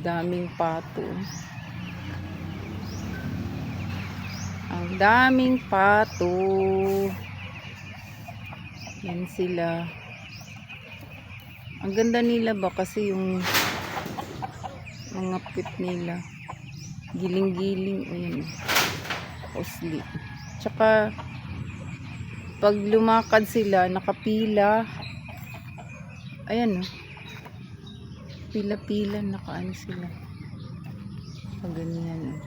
Daming pato. Ang daming pato. Yan sila. Ang ganda nila ba kasi yung mga pit nila. Giling-giling. Ayan. Osli. Tsaka pag lumakad sila, nakapila. Ayan o. Pila-pila, nakaano sila. Pag ganyan.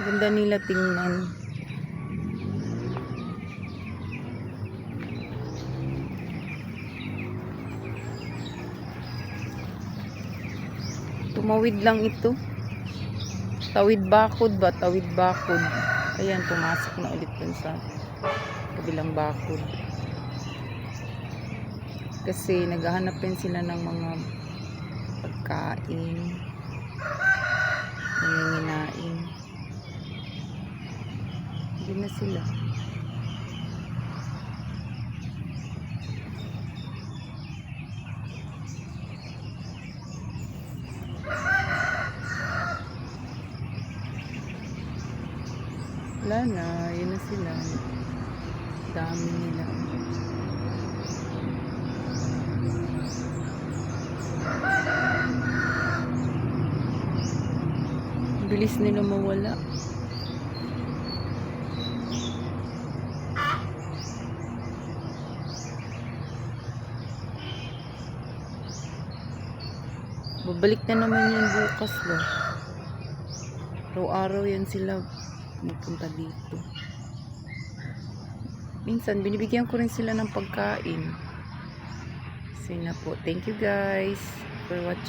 Ganda nila tingnan. Tumawid lang ito. Tawid bakod ba? Tawid bakod. Ayan, pumasok na ulit dun sa kabilang bakod. Kasi naghahanap din sila ng mga pagkain. Nanginginain. Hindi na sila. Wala na, yun na sila. Dami nila. Bilis nila mawala. Babalik na naman yan bukas ba. Araw-araw yan sila pupunta dito. Minsan binibigyan ko rin sila ng pagkain. Kasi na po. Thank you guys for watching.